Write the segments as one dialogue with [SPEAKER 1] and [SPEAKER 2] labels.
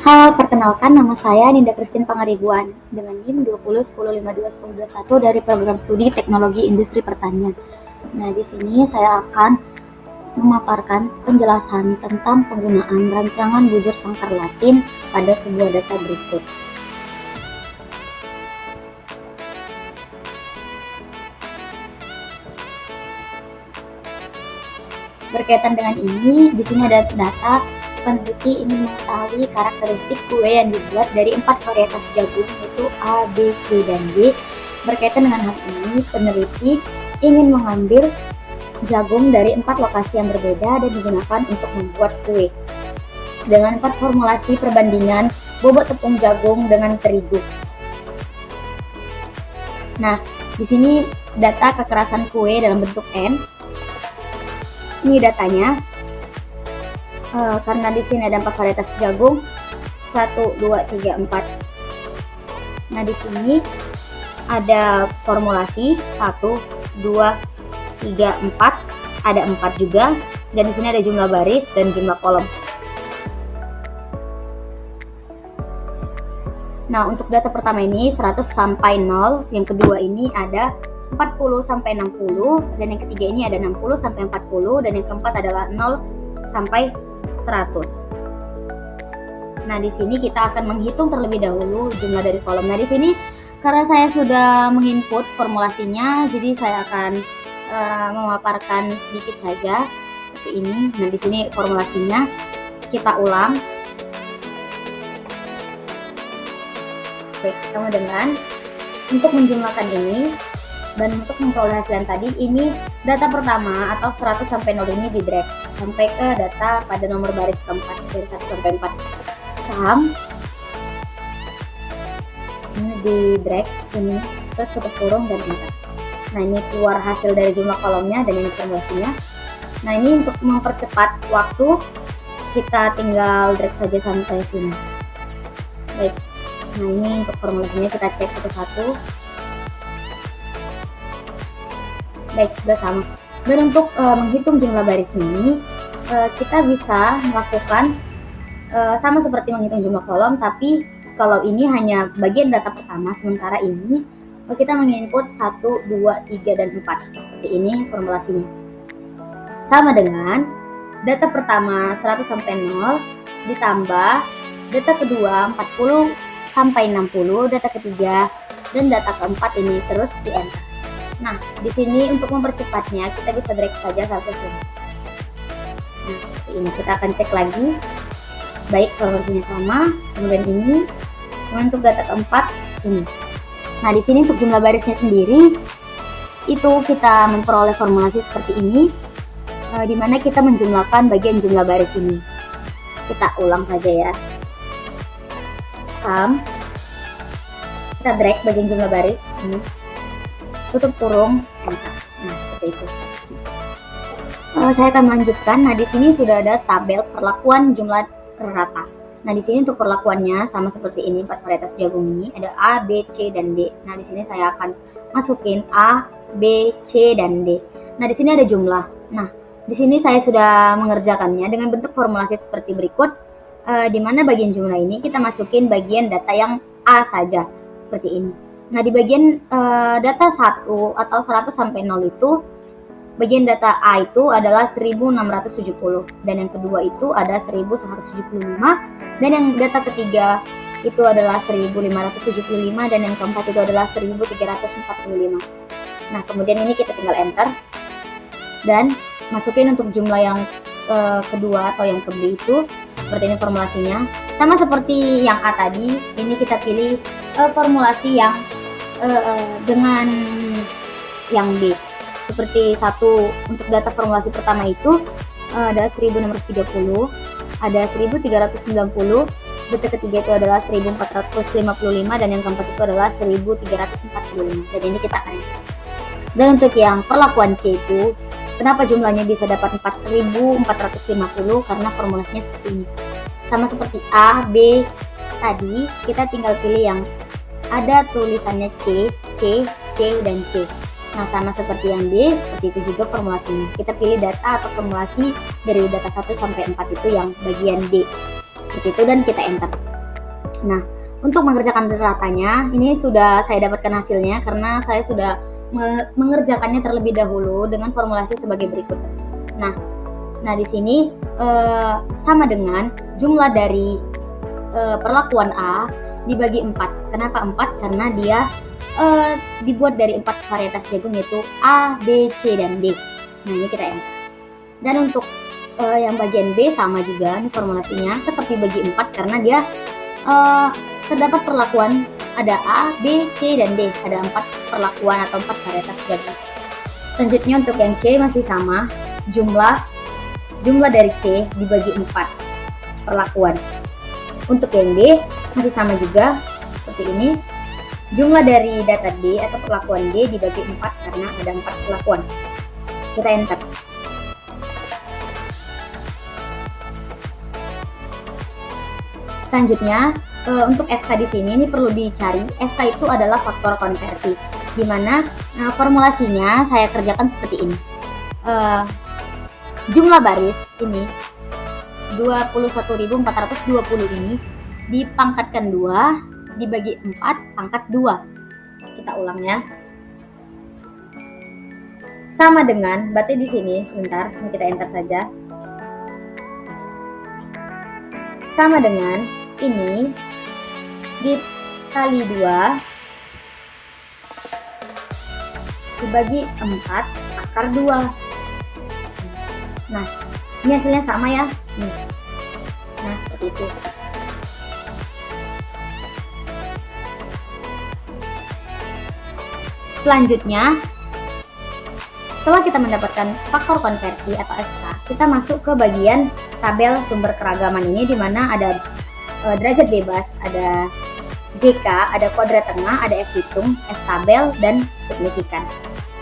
[SPEAKER 1] Halo, perkenalkan nama saya Ninda Christine Pangaribuan dengan NIM 2010521021 dari program studi Teknologi Industri Pertanian. Nah, di sini saya akan memaparkan penjelasan tentang penggunaan rancangan bujur sangkar Latin pada sebuah data berikut. Berkaitan dengan ini, di sini ada data peneliti ingin mengetahui karakteristik kue yang dibuat dari 4 varietas jagung, yaitu A, B, C, dan D. Berkaitan dengan hal ini, peneliti ingin mengambil jagung dari 4 lokasi yang berbeda dan digunakan untuk membuat kue dengan 4 formulasi perbandingan bobot tepung jagung dengan terigu. Nah, di sini data kekerasan kue dalam bentuk N. Ini datanya. Karena di sini ada 4 varietas jagung, 1, 2, 3, 4. Nah, di sini ada formulasi 1, 2, 3, 4, ada 4 juga, dan di sini ada jumlah baris dan jumlah kolom. Nah, untuk data pertama ini 100 sampai 0, yang kedua ini ada 40 sampai 60, dan yang ketiga ini ada 60 sampai 40, dan yang keempat adalah 0 sampai 100. Nah, di sini kita akan menghitung terlebih dahulu jumlah dari kolom. Nah, di sini karena saya sudah menginput formulasinya, jadi saya akan memaparkan sedikit saja seperti ini. Nah, di sini formulasinya kita ulang. Baik, sama dengan untuk menjumlahkan ini dan untuk memperoleh hasil yang tadi, ini data pertama atau 100 sampai 0 ini di drag sampai ke data pada nomor baris keempat dari 1 sampai 4. Sum ini di drag ini, terus tutup kurung dan enter. Nah, ini keluar hasil dari jumlah kolomnya dan ini formulasinya. Nah, ini untuk mempercepat waktu, kita tinggal drag saja sampai sini. Baik, nah ini untuk formulasinya kita cek satu-satu. Baik, sudah sama. Dan untuk menghitung jumlah barisnya ini, kita bisa melakukan sama seperti menghitung jumlah kolom, tapi kalau ini hanya bagian data pertama, sementara ini kita menginput 1, 2, 3, dan 4. Seperti ini formulasinya. Sama dengan data pertama 100 sampai 0 ditambah data kedua 40 sampai 60, data ketiga, dan data keempat ini terus di enter. Nah, di sini untuk mempercepatnya kita bisa drag saja sampai sini. Nah, seperti ini kita akan cek lagi. Baik, formulasinya sama. Kemudian ini. Kemudian untuk data keempat ini. Nah, di sini untuk jumlah barisnya sendiri itu kita memperoleh formulasi seperti ini, di mana kita menjumlahkan bagian jumlah baris ini. Kita ulang saja ya. Sum. Kita drag bagian jumlah baris ini. Tutup kurung, enter. Nah, seperti itu. Saya akan melanjutkan. Nah, di sini sudah ada tabel perlakuan jumlah rata. Nah, di sini untuk perlakuannya sama seperti ini, 4 varietas jagung ini ada A, B, C, dan D. Nah, di sini saya akan masukin A, B, C, dan D. Nah, di sini ada jumlah. Nah, di sini saya sudah mengerjakannya dengan bentuk formulasi seperti berikut, di mana bagian jumlah ini kita masukin bagian data yang A saja, seperti ini. Nah, di bagian data 1 atau 100 sampai 0 itu, bagian data A itu adalah 1670, dan yang kedua itu ada 1175, dan yang data ketiga itu adalah 1575, dan yang keempat itu adalah 1345. Nah, kemudian ini kita tinggal enter dan masukin untuk jumlah yang kedua atau yang ke B itu. Seperti ini formulasinya. Sama seperti yang A tadi, ini kita pilih formulasi yang dengan yang B. Seperti satu, untuk data formulasi pertama itu ada 1630, ada 1390, data ketiga itu adalah 1455, dan yang keempat itu adalah 1345. Dan ini kita akan. Dan untuk yang perlakuan C itu, kenapa jumlahnya bisa dapat 4450? Karena formulasinya seperti ini. Sama seperti A, B tadi, kita tinggal pilih yang ada tulisannya C, C, C, dan C. Nah, sama seperti yang D, seperti itu juga formulasinya. Kita pilih data atau formulasi dari data 1 sampai 4 itu yang bagian D. Seperti itu, dan kita enter. Nah, untuk mengerjakan ratanya, ini sudah saya dapatkan hasilnya karena saya sudah mengerjakannya terlebih dahulu dengan formulasi sebagai berikut. Nah di sini sama dengan jumlah dari perlakuan A dibagi 4. Kenapa 4? Karena dia dibuat dari 4 varietas jagung, yaitu A, B, C, dan D. Nah ini kita enter. Dan untuk yang bagian B sama juga, ini formulasinya tetap dibagi 4 karena dia terdapat perlakuan ada A, B, C, dan D. Ada 4 perlakuan atau 4 varietas jagung. Selanjutnya untuk yang C masih sama, jumlah dari C dibagi 4 perlakuan. Untuk yang D masih sama juga seperti ini, jumlah dari data D atau perlakuan D dibagi 4 karena ada 4 perlakuan. Kita enter. Selanjutnya untuk FK di sini ini perlu dicari. FK itu adalah faktor konversi, di mana formulasinya saya kerjakan seperti ini. Jumlah baris ini 21.420 ini dipangkatkan 2 dibagi 4 pangkat 2. Kita ulang ya. Sama dengan, berarti di sini sebentar, ini kita enter saja. Sama dengan ini dikali 2 dibagi 4 akar 2. Nah, ini hasilnya sama ya. Nah, seperti itu. Selanjutnya, setelah kita mendapatkan faktor konversi atau FK, kita masuk ke bagian tabel sumber keragaman ini, di mana ada derajat bebas, ada JK, ada kuadrat tengah, ada F hitung, F tabel, dan signifikan.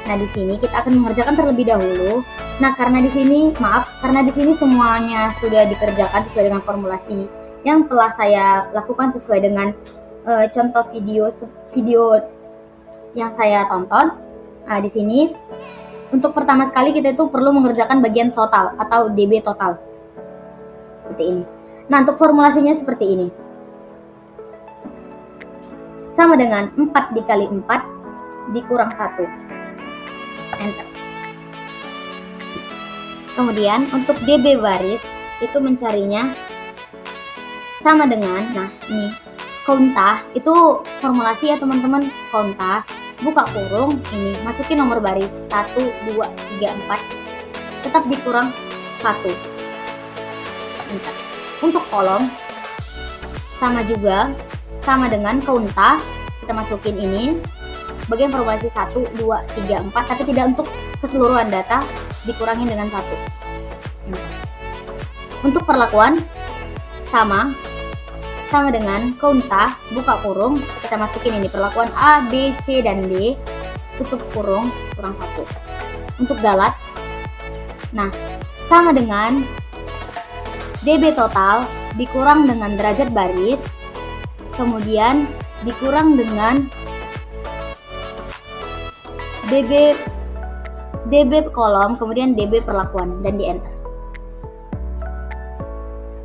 [SPEAKER 1] Nah, di sini kita akan mengerjakan terlebih dahulu. Nah, karena di sini semuanya sudah dikerjakan sesuai dengan formulasi yang telah saya lakukan sesuai dengan contoh video yang saya tonton. Nah, di sini untuk pertama sekali kita itu perlu mengerjakan bagian total atau DB total. Seperti ini. Nah, untuk formulasinya seperti ini. Sama dengan 4 dikali 4 dikurang 1. Enter. Kemudian untuk DB baris itu mencarinya sama dengan, nah ini countah, itu formulasi ya teman-teman. Countah, buka kurung, ini masukin nomor baris 1, 2, 3, 4, tetap dikurang 1. Enter. Untuk kolom sama juga, sama dengan countah, kita masukin ini bagian formulasi 1, 2, 3, 4, tapi tidak untuk keseluruhan data, dikurangin dengan 1. Untuk perlakuan sama dengan countah, buka kurung, kita masukin ini perlakuan A, B, C, dan D, tutup kurung, kurang 1. Untuk galat, nah sama dengan DB total dikurang dengan derajat baris, kemudian dikurang dengan DB kolom, kemudian DB perlakuan, dan di enter.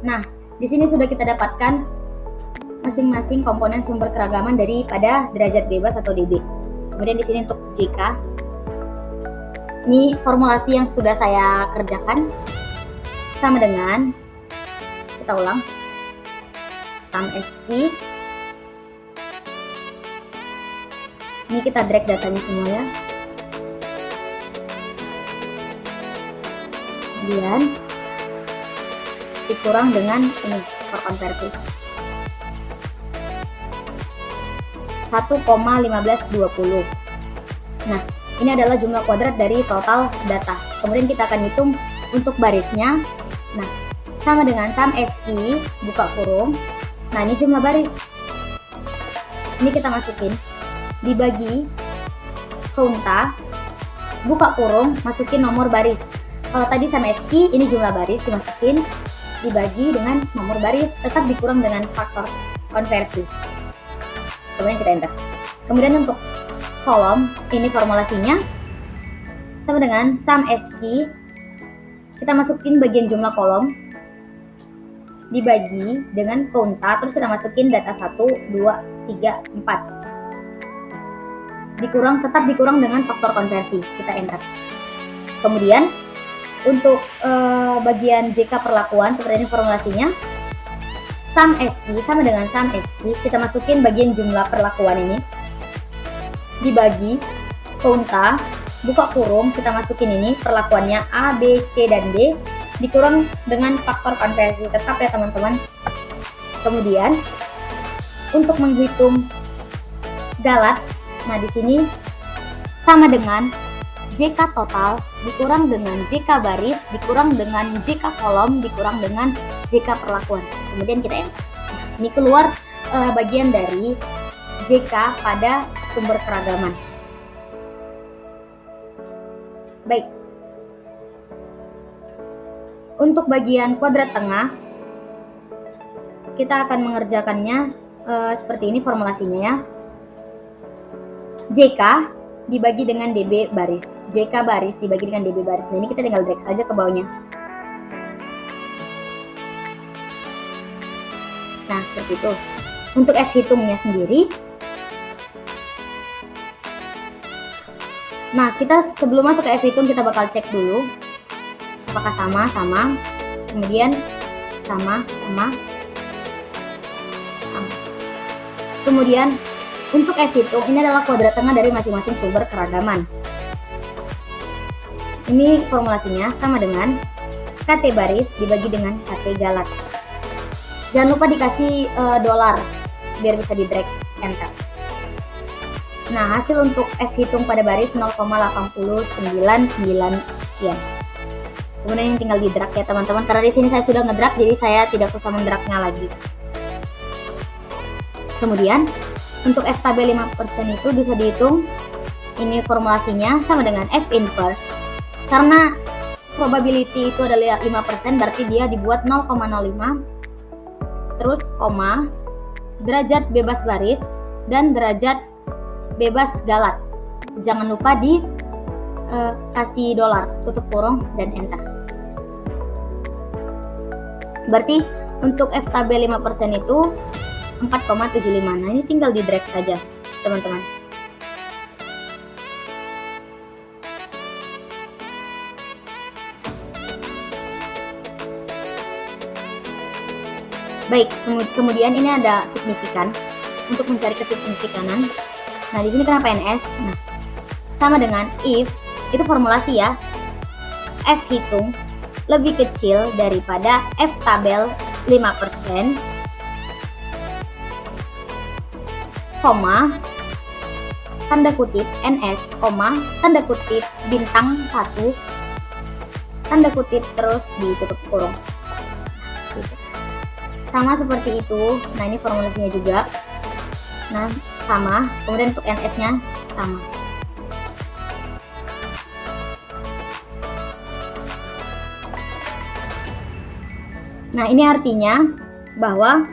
[SPEAKER 1] Nah, di sini sudah kita dapatkan masing-masing komponen sumber keragaman daripada derajat bebas atau DB. Kemudian di sini untuk JK, ini formulasi yang sudah saya kerjakan sama dengan, kita ulang, sum SQ. Ini kita drag datanya semua ya. Kemudian dikurang dengan ini konversi 1,1520. Nah, ini adalah jumlah kuadrat dari total data. Kemudian kita akan hitung untuk barisnya. Nah, sama dengan sum SI, buka kurung. Nah, ini jumlah baris. Ini kita masukin, dibagi countah, buka kurung, masukin nomor baris. Kalau tadi sum SI, ini jumlah baris dimasukin, dibagi dengan nomor baris, tetap dikurang dengan faktor konversi. Kemudian kita enter. Kemudian untuk kolom, ini formulasinya sama dengan sum SQ, kita masukin bagian jumlah kolom, dibagi dengan konta, terus kita masukin data 1, 2, 3, 4. Tetap dikurang dengan faktor konversi, kita enter. Kemudian untuk bagian JK perlakuan seperti ini formulasinya. Sum SI sama dengan sum SI, kita masukin bagian jumlah perlakuan ini, dibagi konta, buka kurung, kita masukin ini perlakuannya A, B, C, dan D, dikurang dengan faktor konversi, tetap ya teman-teman. Kemudian untuk menghitung galat, nah di sini sama dengan JK total dikurang dengan JK baris, dikurang dengan JK kolom, dikurang dengan JK perlakuan. Kemudian kita enter. Nah, ini keluar bagian dari JK pada sumber keragaman. Baik. Untuk bagian kuadrat tengah, kita akan mengerjakannya seperti ini formulasinya ya. JK dibagi dengan DB baris. JK baris dibagi dengan DB baris. Nah, ini kita tinggal drag saja ke bawahnya. Nah, seperti itu. Untuk F hitungnya sendiri, nah kita sebelum masuk ke F hitung kita bakal cek dulu apakah sama, kemudian sama. Kemudian untuk F hitung, ini adalah kuadrat tengah dari masing-masing sumber keragaman. Ini formulasinya sama dengan KT baris dibagi dengan KT galat. Jangan lupa dikasih dolar biar bisa di drag enter. Nah, hasil untuk F hitung pada baris 0,8099 sekian. Kemudian ini tinggal di drag ya teman-teman, karena di sini saya sudah ngedrag jadi saya tidak usah mendragnya lagi. Kemudian untuk F tabel 5% itu bisa dihitung, ini formulasinya sama dengan F inverse. Karena probability itu adalah 5%, berarti dia dibuat 0,05, terus koma, derajat bebas baris, dan derajat bebas galat. Jangan lupa di kasih dolar, tutup kurung, dan enter. Berarti untuk F tabel 5% itu 4,75. Nah, ini tinggal di drag saja teman-teman. Baik, kemudian ini ada signifikan untuk mencari kesignifikanan. Nah, di sini kenapa NS? Nah, sama dengan if, itu formulasi ya, F hitung lebih kecil daripada F tabel 5%, koma, tanda kutip NS, koma, tanda kutip bintang 1, tanda kutip, terus ditutup kurung. Sama seperti itu. Nah, ini formulasinya juga. Nah, sama. Kemudian untuk NS-nya sama. Nah, ini artinya bahwa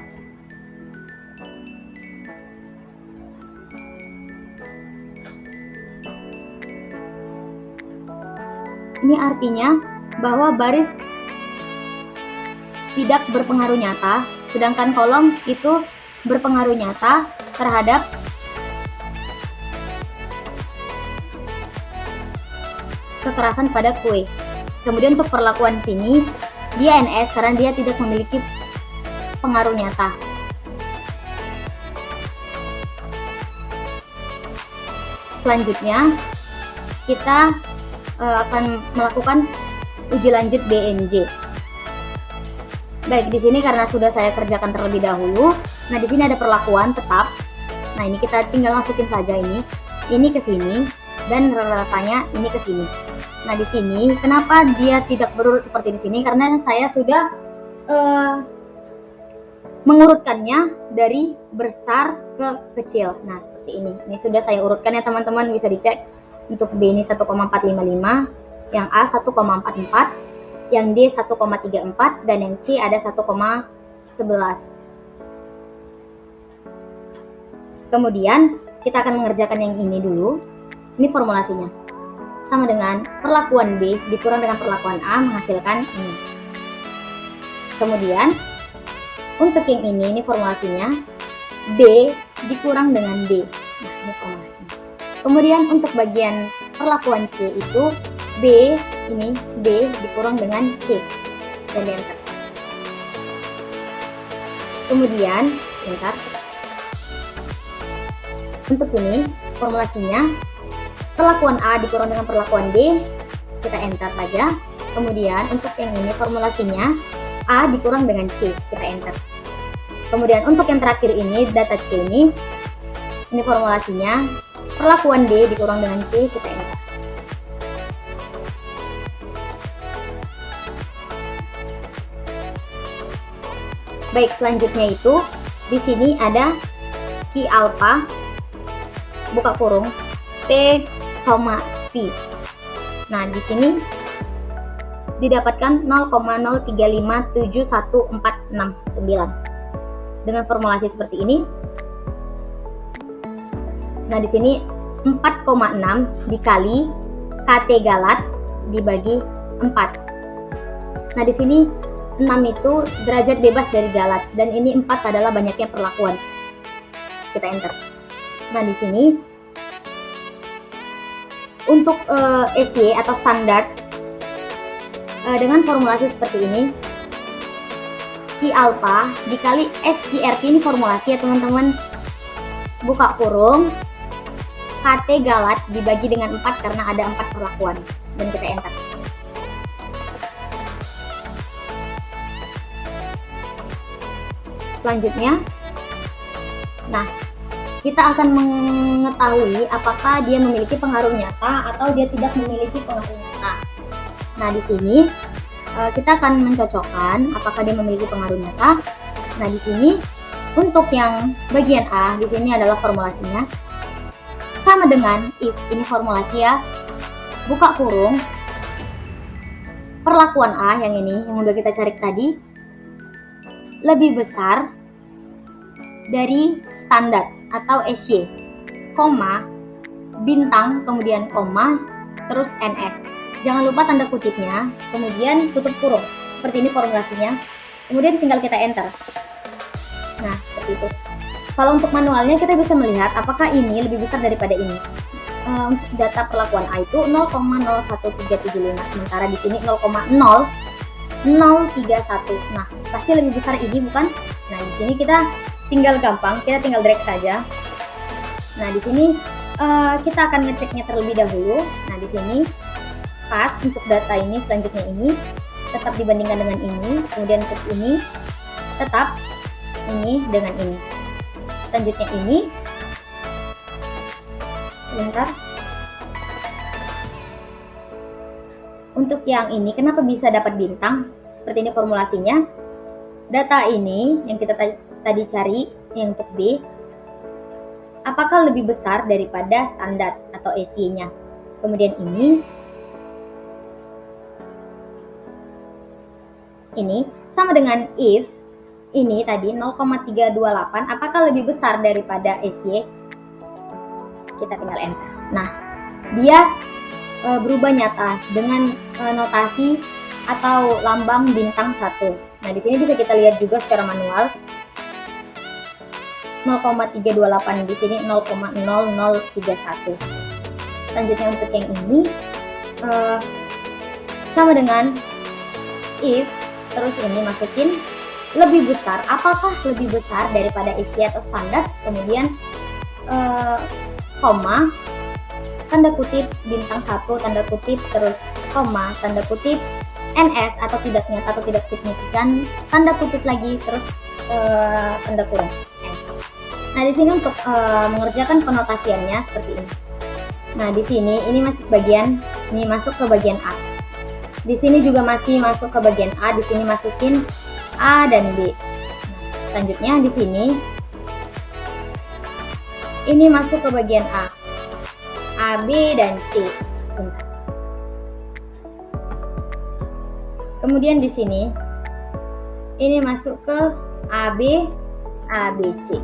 [SPEAKER 1] baris tidak berpengaruh nyata, sedangkan kolom itu berpengaruh nyata terhadap kekerasan pada kue. Kemudian untuk perlakuan sini dia NS karena dia tidak memiliki pengaruh nyata. Selanjutnya kita akan melakukan uji lanjut BNJ. Baik, di sini karena sudah saya kerjakan terlebih dahulu. Nah, di sini ada perlakuan tetap. Nah, ini kita tinggal masukin saja ini ke sini, dan rata-ratanya ini ke sini. Nah, di sini kenapa dia tidak berurut seperti di sini? Karena saya sudah mengurutkannya dari besar ke kecil. Nah, seperti ini. Ini sudah saya urutkan ya teman-teman, bisa dicek. Untuk B ini 1,455, yang A 1,44, yang D 1,34, dan yang C ada 1,11. Kemudian kita akan mengerjakan yang ini dulu. Ini formulasinya. Sama dengan perlakuan B dikurang dengan perlakuan A menghasilkan ini. Kemudian Untuk yang ini formulasinya B dikurang dengan D. Nah, ini formulasinya. Kemudian untuk bagian perlakuan C itu B dikurang dengan C dan di enter. Kemudian bentar. Untuk ini formulasinya perlakuan A dikurang dengan perlakuan D, kita enter saja. Kemudian untuk yang ini formulasinya A dikurang dengan C, kita enter. Kemudian untuk yang terakhir ini data C ini formulasinya perlakuan D dikurang dengan C, kita enter. Baik, selanjutnya itu di sini ada Q alpha buka kurung P, V. Nah, di sini didapatkan 0,0357149 dengan formulasi seperti ini. Nah, di sini 4,6 dikali KT galat dibagi 4. Nah, di sini 6 itu derajat bebas dari galat dan ini 4 adalah banyaknya perlakuan. Kita enter. Nah, di sini untuk SY atau standar dengan formulasi seperti ini, Q alpha dikali SQRT, ini formulasi ya teman-teman, buka kurung KT galat dibagi dengan 4 karena ada 4 perlakuan, dan kita enter. Selanjutnya, nah, kita akan mengetahui apakah dia memiliki pengaruh nyata atau dia tidak memiliki pengaruh nyata. Nah, di sini kita akan mencocokkan apakah dia memiliki pengaruh nyata. Nah, di sini untuk yang bagian A, di sini adalah formulasinya sama dengan if, ini formulasi ya, buka kurung perlakuan A yang ini yang udah kita cari tadi lebih besar dari standar atau SY, koma, bintang, kemudian koma, terus NS. Jangan lupa tanda kutipnya, kemudian tutup kurung. Seperti ini formulasinya. Kemudian tinggal kita enter. Nah, seperti itu. Kalau untuk manualnya kita bisa melihat apakah ini lebih besar daripada ini. Untuk data perlakuan A itu 0,01375, sementara di sini 0,031. Nah, pasti lebih besar ini bukan? Nah, di sini kita tinggal gampang, kita tinggal drag saja. Nah, di sini kita akan ngeceknya terlebih dahulu. Nah, di sini pas untuk data ini, selanjutnya ini tetap dibandingkan dengan ini, kemudian untuk ini tetap ini dengan ini. Selanjutnya ini, sebentar. Untuk yang ini, kenapa bisa dapat bintang? Seperti ini formulasinya. Data ini yang kita tadi cari, yang untuk B, apakah lebih besar daripada standar atau SY-nya? Kemudian ini sama dengan if ini tadi 0,328, apakah lebih besar daripada SY? Kita tinggal enter. Nah, dia berubah nyata dengan notasi atau lambang bintang 1. Nah, di sini bisa kita lihat juga secara manual 0,328, di sini 0,0031. Selanjutnya untuk yang ini sama dengan if, terus ini masukin lebih besar, apakah lebih besar daripada SY atau standar, kemudian koma, tanda kutip bintang 1, tanda kutip, terus koma, tanda kutip NS atau tidak nyata atau tidak signifikan, tanda kutip lagi, terus tanda kurung. Nah, di sini untuk mengerjakan penotasiannya seperti ini. Nah, di sini ini masuk ke bagian A. Di sini juga masih masuk ke bagian A. Di sini masukin A dan B. Nah, selanjutnya di sini ini masuk ke bagian A, B dan C. Sebentar. Kemudian di sini ini masuk ke AB, ABC.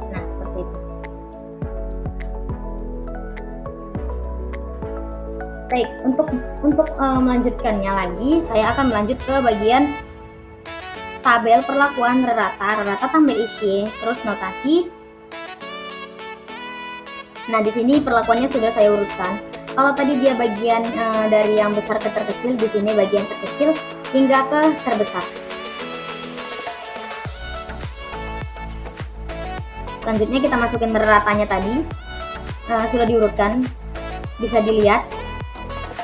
[SPEAKER 1] Nah, seperti itu. Baik, untuk melanjutkannya lagi, saya akan melanjut ke bagian tabel perlakuan rerata tambah isi, terus notasi. Nah, di sini perlakuannya sudah saya urutkan. Kalau tadi dia bagian dari yang besar ke terkecil, di sini bagian terkecil hingga ke terbesar. Selanjutnya kita masukin ratanya tadi, sudah diurutkan, bisa dilihat.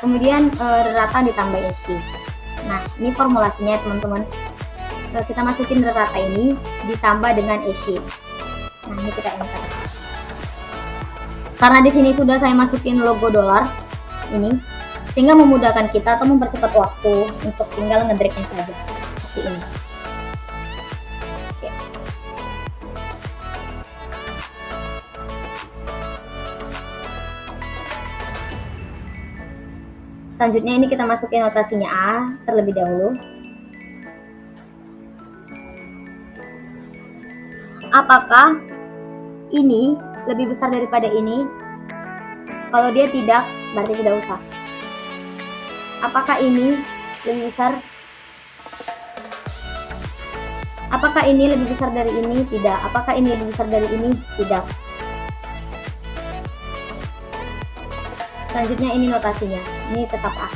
[SPEAKER 1] Kemudian rata ditambah isi. Nah, ini formulasinya teman-teman. Kita masukin rata ini ditambah dengan isi. Nah, ini kita enter. Karena di sini sudah saya masukin logo dolar ini, sehingga memudahkan kita atau mempercepat waktu untuk tinggal ngedragnya saja seperti ini. Oke. Selanjutnya ini kita masukin notasinya A terlebih dahulu. Apakah ini lebih besar daripada ini? Kalau dia tidak, berarti tidak usah. Apakah ini lebih besar? Apakah ini lebih besar dari ini? Tidak. Apakah ini lebih besar dari ini? Tidak. Selanjutnya ini notasinya. Ini tetap A.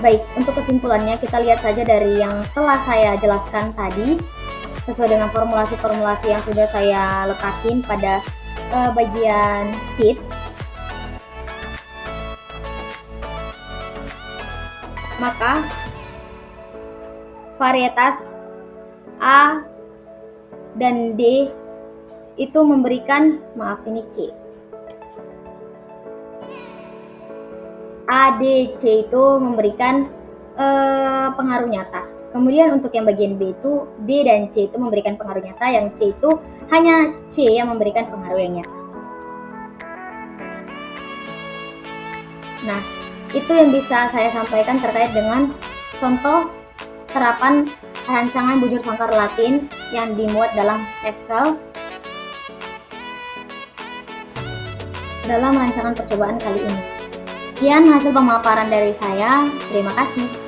[SPEAKER 1] Baik, untuk kesimpulannya kita lihat saja dari yang telah saya jelaskan tadi, sesuai dengan formulasi-formulasi yang sudah saya letakin pada bagian sheet. Maka varietas A dan D itu memberikan, maaf ini C. A, D, C itu memberikan pengaruh nyata. Kemudian untuk yang bagian B itu D dan C itu memberikan pengaruh nyata, yang C itu hanya C yang memberikan pengaruh yang nyata. Nah, itu yang bisa saya sampaikan terkait dengan contoh terapan rancangan bujur sangkar Latin yang dimuat dalam Excel dalam rancangan percobaan kali ini. Sekian hasil pemaparan dari saya. Terima kasih.